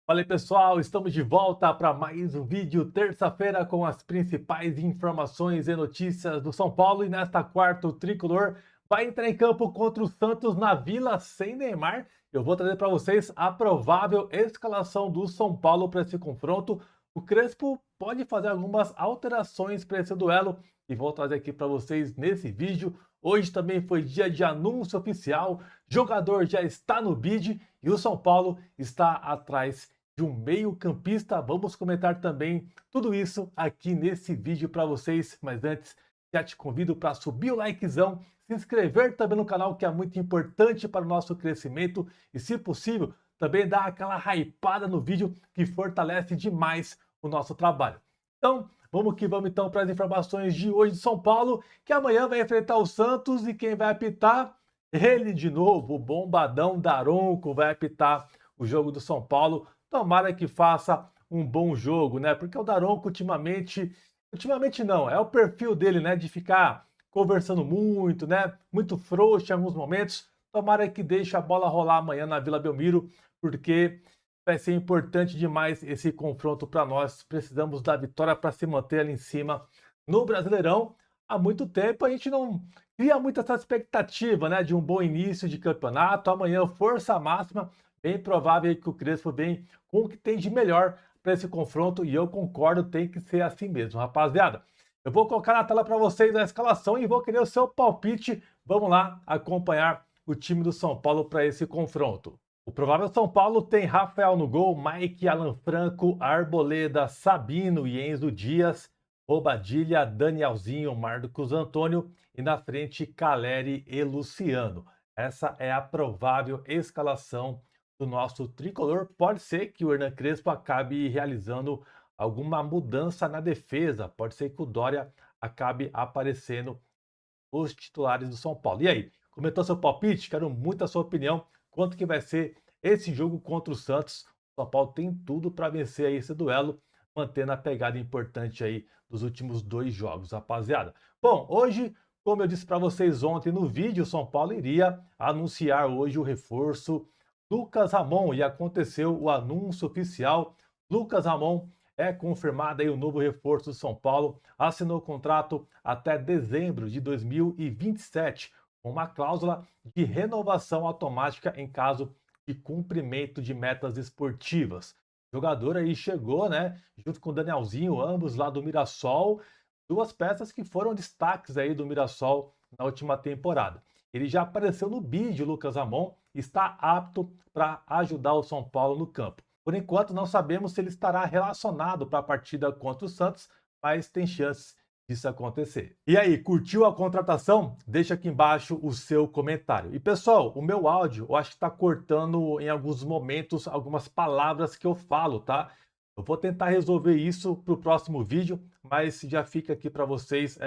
Fala aí pessoal, estamos de volta para mais um vídeo, terça-feira, com as principais informações e notícias do São Paulo. E nesta quarta, o Tricolor vai entrar em campo contra o Santos na Vila sem Neymar. Eu vou trazer para vocês a provável escalação do São Paulo para esse confronto. O Crespo pode fazer algumas alterações para esse duelo e vou trazer aqui para vocês nesse vídeo. Hoje também foi dia de anúncio oficial, jogador já está no bid e o São Paulo está atrás de um meio-campista. Vamos comentar também tudo isso aqui nesse vídeo para vocês. Mas antes, já te convido para subir o likezão, se inscrever também no canal, que é muito importante para o nosso crescimento. E, se possível, também dar aquela hypada no vídeo, que fortalece demais o nosso trabalho. Então, vamos que vamos então para as informações de hoje de São Paulo, que amanhã vai enfrentar o Santos e quem vai apitar? Ele de novo, o bombadão Daronco vai apitar o jogo do São Paulo. Tomara que faça um bom jogo, né? Porque o Daronco ultimamente não, é o perfil dele, né? De ficar conversando muito, né? Muito frouxo em alguns momentos. Tomara que deixe a bola rolar amanhã na Vila Belmiro, porque vai ser importante demais esse confronto para nós. Precisamos da vitória para se manter ali em cima no Brasileirão. Há muito tempo a gente não cria muita essa expectativa, né? De um bom início de campeonato. Amanhã, força máxima. Bem provável que o Crespo vem com o que tem de melhor para esse confronto, e eu concordo, tem que ser assim mesmo, rapaziada. Eu vou colocar na tela para vocês a escalação e vou querer o seu palpite. Vamos lá acompanhar o time do São Paulo para esse confronto. O provável São Paulo tem Rafael no gol, Mike, Alan Franco, Arboleda, Sabino e Enzo Dias, Bobadilha, Danielzinho, Marcos Antônio e na frente Caleri e Luciano. Essa é a provável escalação do nosso tricolor. Pode ser que o Hernan Crespo acabe realizando alguma mudança na defesa. Pode ser que o Dória acabe aparecendo os titulares do São Paulo. E aí, comentou seu palpite? Quero muito a sua opinião. Quanto que vai ser esse jogo contra o Santos? O São Paulo tem tudo para vencer aí esse duelo, mantendo a pegada importante aí dos últimos 2 jogos, rapaziada. Bom, hoje, como eu disse para vocês ontem no vídeo, o São Paulo iria anunciar hoje o reforço Lucas Ramon, e aconteceu o anúncio oficial. Lucas Ramon é confirmado aí o novo reforço do São Paulo, assinou o contrato até dezembro de 2027, com uma cláusula de renovação automática em caso de cumprimento de metas esportivas. O jogador aí chegou, né, junto com o Danielzinho, ambos lá do Mirassol, 2 peças que foram destaques aí do Mirassol na última temporada. Ele já apareceu no bid, Lucas Ramon, está apto para ajudar o São Paulo no campo. Por enquanto, não sabemos se ele estará relacionado para a partida contra o Santos, mas tem chances disso acontecer. E aí, curtiu a contratação? Deixa aqui embaixo o seu comentário. E pessoal, o meu áudio, eu acho que está cortando em alguns momentos algumas palavras que eu falo, tá? Eu vou tentar resolver isso para o próximo vídeo, mas já fica aqui para vocês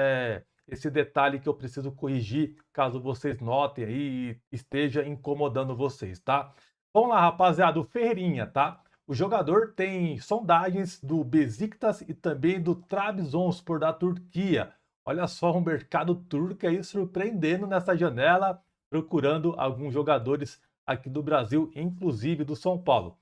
esse detalhe que eu preciso corrigir, caso vocês notem aí e esteja incomodando vocês, tá? Vamos lá, rapaziada, o Ferreirinha, tá? O jogador tem sondagens do Besiktas e também do Trabzonspor da Turquia. Olha só, o mercado turco aí surpreendendo nessa janela, procurando alguns jogadores aqui do Brasil, inclusive do São Paulo.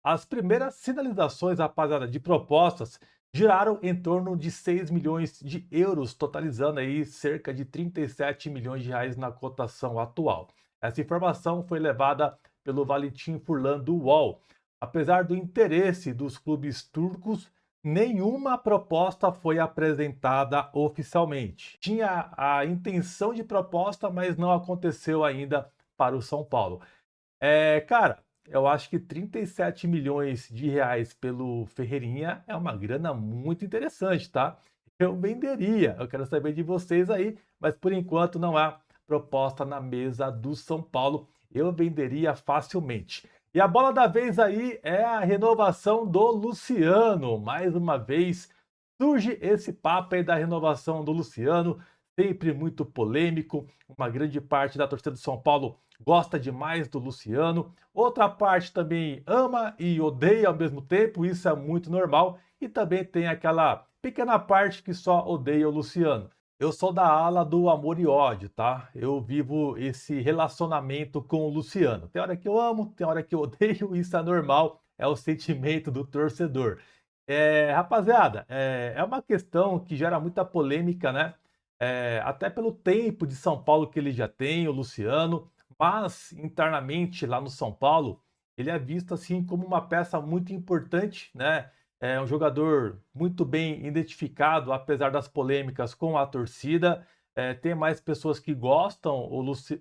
As primeiras sinalizações, rapaziada, de propostas giraram em torno de 6 milhões de euros, totalizando aí cerca de 37 milhões de reais na cotação atual. Essa informação foi levada pelo Valentim Furlan do UOL. Apesar do interesse dos clubes turcos, nenhuma proposta foi apresentada oficialmente. Tinha a intenção de proposta, mas não aconteceu ainda para o São Paulo. Cara, eu acho que 37 milhões de reais pelo Ferreirinha é uma grana muito interessante, tá? Eu venderia, eu quero saber de vocês aí, mas por enquanto não há proposta na mesa do São Paulo. Eu venderia facilmente. E a bola da vez aí é a renovação do Luciano. Mais uma vez surge esse papo aí da renovação do Luciano, sempre muito polêmico. Uma grande parte da torcida do São Paulo gosta demais do Luciano, outra parte também ama e odeia ao mesmo tempo, isso é muito normal, e também tem aquela pequena parte que só odeia o Luciano. Eu sou da ala do amor e ódio, tá? Eu vivo esse relacionamento com o Luciano. Tem hora que eu amo, tem hora que eu odeio, isso é normal, é o sentimento do torcedor. Rapaziada, é uma questão que gera muita polêmica, né? Até pelo tempo de São Paulo que ele já tem, o Luciano, mas internamente lá no São Paulo, ele é visto assim como uma peça muito importante, né? É um jogador muito bem identificado, apesar das polêmicas com a torcida. Tem mais pessoas que gostam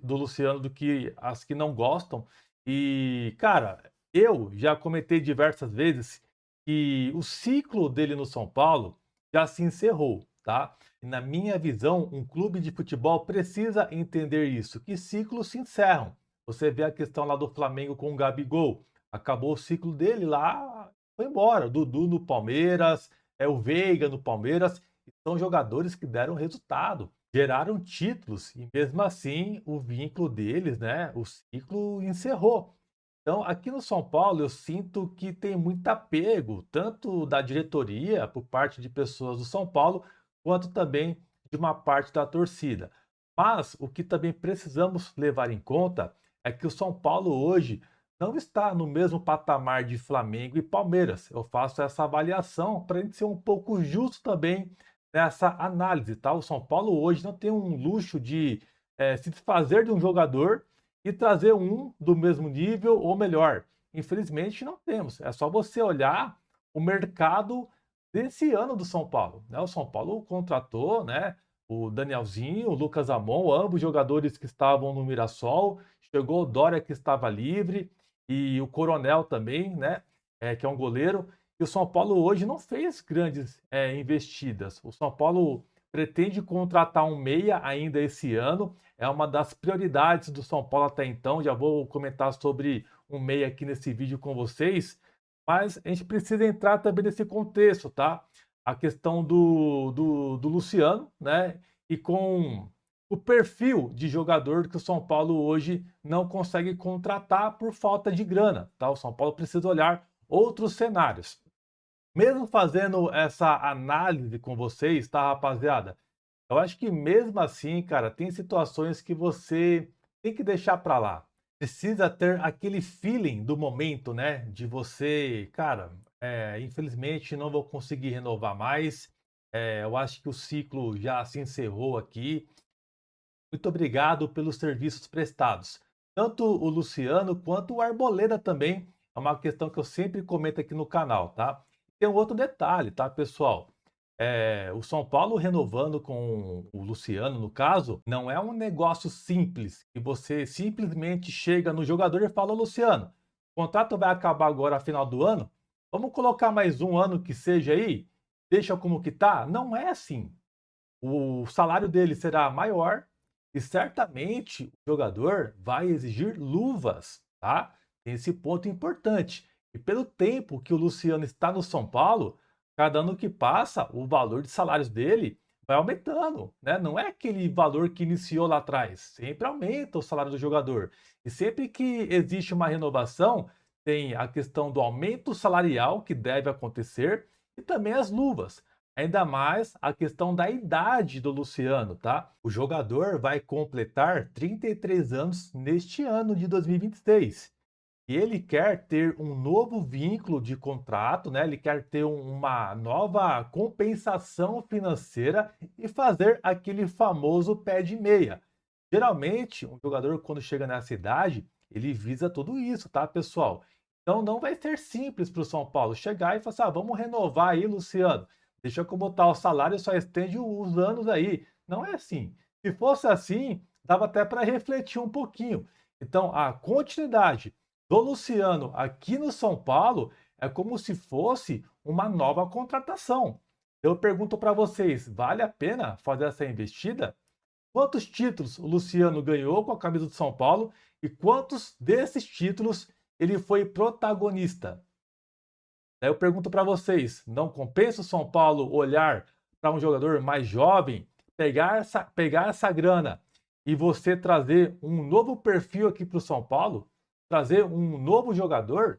do Luciano do que as que não gostam. E, cara, eu já comentei diversas vezes que o ciclo dele no São Paulo já se encerrou, tá? E na minha visão, um clube de futebol precisa entender isso, que ciclos se encerram. Você vê a questão lá do Flamengo com o Gabigol, acabou o ciclo dele lá, foi embora. O Dudu no Palmeiras, o Veiga no Palmeiras, são jogadores que deram resultado, geraram títulos e mesmo assim o vínculo deles, né, o ciclo encerrou. Então, aqui no São Paulo, eu sinto que tem muito apego, tanto da diretoria, por parte de pessoas do São Paulo, quanto também de uma parte da torcida. Mas o que também precisamos levar em conta é que o São Paulo hoje não está no mesmo patamar de Flamengo e Palmeiras. Eu faço essa avaliação para a gente ser um pouco justo também nessa análise, tá? O São Paulo hoje não tem um luxo de se desfazer de um jogador e trazer um do mesmo nível ou melhor. Infelizmente não temos. É só você olhar o mercado desse ano do São Paulo, né? O São Paulo contratou, né, o Danielzinho, o Lucas Amon, ambos jogadores que estavam no Mirassol, chegou o Dória que estava livre e o Coronel também, né, que é um goleiro. E o São Paulo hoje não fez grandes investidas. O São Paulo pretende contratar um meia ainda esse ano. É uma das prioridades do São Paulo até então. Já vou comentar sobre um meia aqui nesse vídeo com vocês. Mas a gente precisa entrar também nesse contexto, tá? A questão do Luciano, né? E com o perfil de jogador que o São Paulo hoje não consegue contratar por falta de grana, tá? O São Paulo precisa olhar outros cenários. Mesmo fazendo essa análise com vocês, tá, rapaziada? Eu acho que mesmo assim, cara, tem situações que você tem que deixar pra lá. Precisa ter aquele feeling do momento, né? De você, cara, infelizmente não vou conseguir renovar mais. Eu acho que o ciclo já se encerrou aqui. Muito obrigado pelos serviços prestados. Tanto o Luciano quanto o Arboleda também. É uma questão que eu sempre comento aqui no canal, tá? Tem um outro detalhe, tá, pessoal? O São Paulo renovando com o Luciano, no caso, não é um negócio simples, que você simplesmente chega no jogador e fala, "Ô, Luciano, o contrato vai acabar agora a final do ano, vamos colocar mais um ano que seja aí, deixa como que tá?" Não é assim. O salário dele será maior e certamente o jogador vai exigir luvas, tá? Tem esse ponto importante. E pelo tempo que o Luciano está no São Paulo, cada ano que passa, o valor de salários dele vai aumentando, né? Não é aquele valor que iniciou lá atrás, sempre aumenta o salário do jogador. E sempre que existe uma renovação, tem a questão do aumento salarial que deve acontecer e também as luvas. Ainda mais a questão da idade do Luciano, tá? O jogador vai completar 33 anos neste ano de 2026. E ele quer ter um novo vínculo de contrato, né? Ele quer ter uma nova compensação financeira e fazer aquele famoso pé de meia. Geralmente, um jogador, quando chega nessa idade, ele visa tudo isso, tá, pessoal? Então não vai ser simples para o São Paulo chegar e falar assim: vamos renovar aí, Luciano. Deixa eu botar o salário, só estende os anos aí. Não é assim. Se fosse assim, dava até para refletir um pouquinho. Então, a continuidade do Luciano aqui no São Paulo é como se fosse uma nova contratação. Eu pergunto para vocês, vale a pena fazer essa investida? Quantos títulos o Luciano ganhou com a camisa do São Paulo e quantos desses títulos ele foi protagonista? Eu pergunto para vocês, não compensa o São Paulo olhar para um jogador mais jovem, pegar essa grana e você trazer um novo perfil aqui para o São Paulo, trazer um novo jogador?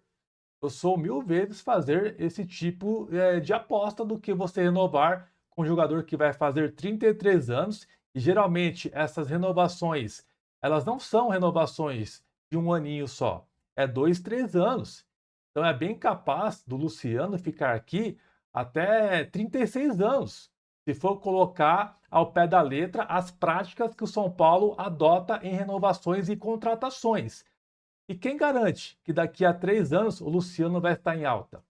Eu sou mil vezes fazer esse tipo de aposta do que você renovar com um jogador que vai fazer 33 anos e geralmente essas renovações, elas não são renovações de um aninho só, é 2, 3 anos. Então é bem capaz do Luciano ficar aqui até 36 anos, se for colocar ao pé da letra as práticas que o São Paulo adota em renovações e contratações. E quem garante que daqui a 3 anos o Luciano vai estar em alta?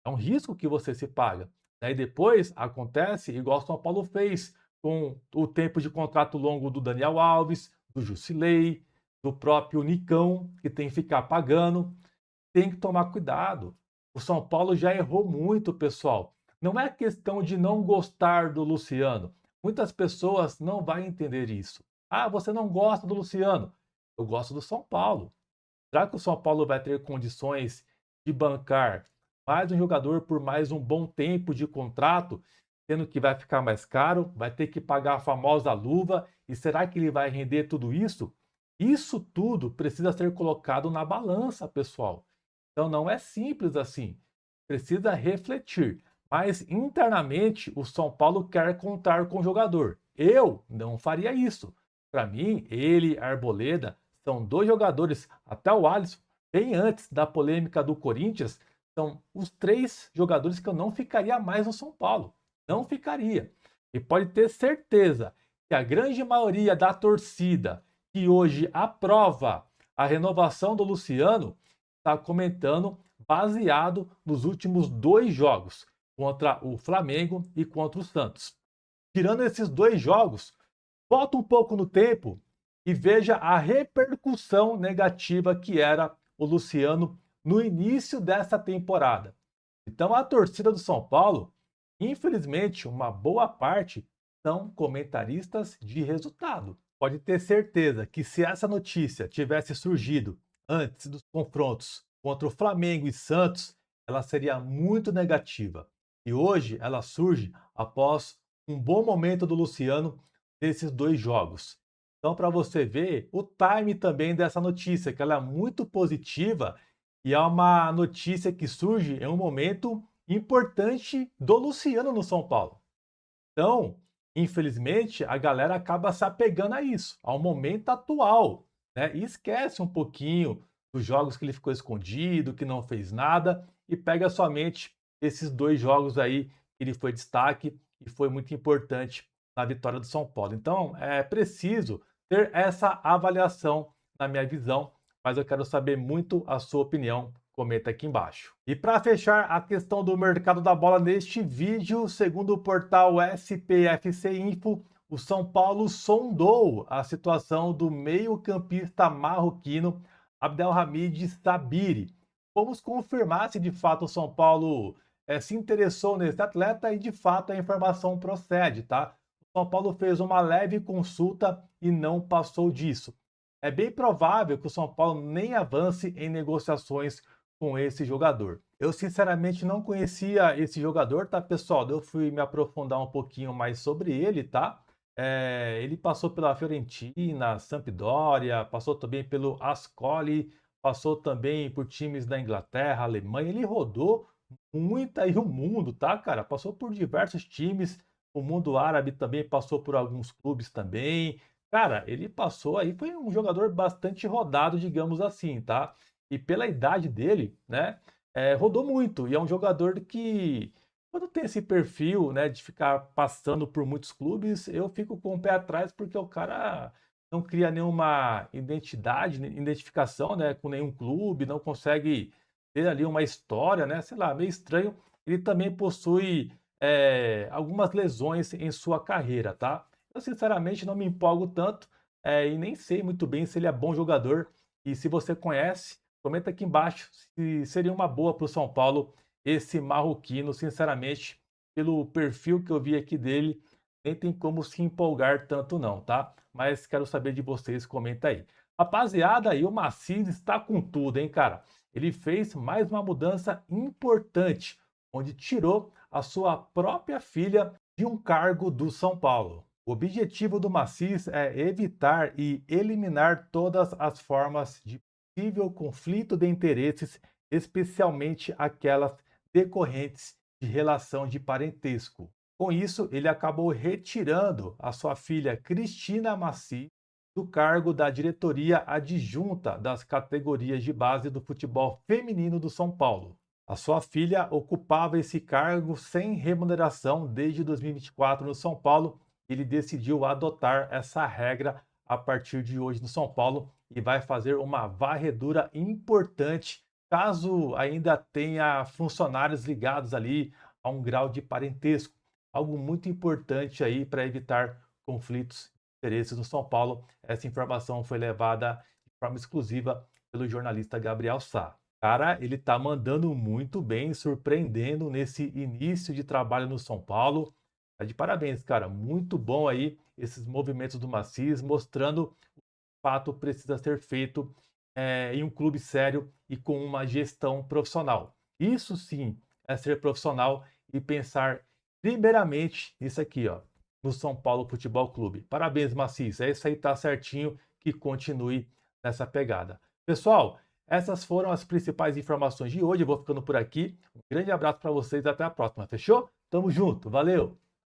É um risco que você se paga. Daí depois acontece igual o São Paulo fez com o tempo de contrato longo do Daniel Alves, do Jusilei, do próprio Nicão, que tem que ficar pagando. Tem que tomar cuidado. O São Paulo já errou muito, pessoal. Não é questão de não gostar do Luciano. Muitas pessoas não vão entender isso. Ah, você não gosta do Luciano. Eu gosto do São Paulo. Será que o São Paulo vai ter condições de bancar mais um jogador por mais um bom tempo de contrato, sendo que vai ficar mais caro, vai ter que pagar a famosa luva, e será que ele vai render tudo isso? Isso tudo precisa ser colocado na balança, pessoal. Então não é simples assim. Precisa refletir. Mas internamente o São Paulo quer contar com o jogador. Eu não faria isso. Para mim, ele, Arboleda, são dois jogadores, até o Alisson, bem antes da polêmica do Corinthians, são os três jogadores que eu não ficaria mais no São Paulo. Não ficaria. E pode ter certeza que a grande maioria da torcida que hoje aprova a renovação do Luciano está comentando baseado nos últimos dois jogos, contra o Flamengo e contra o Santos. Tirando esses dois jogos, volta um pouco no tempo e veja a repercussão negativa que era o Luciano no início dessa temporada. Então a torcida do São Paulo, infelizmente, uma boa parte são comentaristas de resultado. Pode ter certeza que se essa notícia tivesse surgido antes dos confrontos contra o Flamengo e Santos, ela seria muito negativa. E hoje ela surge após um bom momento do Luciano nesses dois jogos. Então, para você ver o time também dessa notícia, que ela é muito positiva e é uma notícia que surge em um momento importante do Luciano no São Paulo. Então, infelizmente, a galera acaba se apegando a isso, ao momento atual, né? E esquece um pouquinho dos jogos que ele ficou escondido, que não fez nada, e pega somente esses dois jogos aí que ele foi destaque e foi muito importante na vitória do São Paulo. Então, é preciso ter essa avaliação, na minha visão, mas eu quero saber muito a sua opinião. Comenta aqui embaixo. E para fechar a questão do mercado da bola neste vídeo, segundo o portal SPFC Info, o São Paulo sondou a situação do meio-campista marroquino Abdelhamid Sabiri. Vamos confirmar se de fato o São Paulo se interessou nesse atleta e de fato a informação procede, tá? O São Paulo fez uma leve consulta e não passou disso. É bem provável que o São Paulo nem avance em negociações com esse jogador. Eu sinceramente não conhecia esse jogador, tá, pessoal? Eu fui me aprofundar um pouquinho mais sobre ele, tá? Ele passou pela Fiorentina, Sampdoria, passou também pelo Ascoli, passou também por times da Inglaterra, Alemanha. Ele rodou muito aí o mundo, tá, cara? Passou por diversos times. O mundo árabe também passou por alguns clubes também. Cara, ele passou aí, foi um jogador bastante rodado, digamos assim, tá? E pela idade dele, né, rodou muito. E é um jogador que, quando tem esse perfil, né, de ficar passando por muitos clubes, eu fico com o pé atrás porque o cara não cria nenhuma identidade, identificação, né, com nenhum clube, não consegue ter ali uma história, né, sei lá, meio estranho. Ele também possui algumas lesões em sua carreira, tá? Eu sinceramente não me empolgo tanto e nem sei muito bem se ele é bom jogador. E se você conhece, comenta aqui embaixo se seria uma boa para o São Paulo esse marroquino. Sinceramente, pelo perfil que eu vi aqui dele, nem tem como se empolgar tanto não, tá? Mas quero saber de vocês, comenta aí. Rapaziada, aí o Maciz está com tudo, hein, cara? Ele fez mais uma mudança importante, onde tirou a sua própria filha de um cargo do São Paulo. O objetivo do Maciz é evitar e eliminar todas as formas de possível conflito de interesses, especialmente aquelas decorrentes de relação de parentesco. Com isso, ele acabou retirando a sua filha Cristina Maciz do cargo da diretoria adjunta das categorias de base do futebol feminino do São Paulo. A sua filha ocupava esse cargo sem remuneração desde 2024 no São Paulo. Ele decidiu adotar essa regra a partir de hoje no São Paulo e vai fazer uma varredura importante caso ainda tenha funcionários ligados ali a um grau de parentesco. Algo muito importante aí para evitar conflitos de interesses no São Paulo. Essa informação foi levada de forma exclusiva pelo jornalista Gabriel Sá. Cara, ele tá mandando muito bem, surpreendendo nesse início de trabalho no São Paulo. Tá de parabéns, cara. Muito bom aí esses movimentos do Maciz, mostrando o fato precisa ser feito em um clube sério e com uma gestão profissional. Isso sim é ser profissional e pensar primeiramente nisso aqui, ó, no São Paulo Futebol Clube. Parabéns, Maciz. É isso aí, tá certinho. Que continue nessa pegada. Pessoal, essas foram as principais informações de hoje. Eu vou ficando por aqui. Um grande abraço para vocês e até a próxima. Fechou? Tamo junto. Valeu!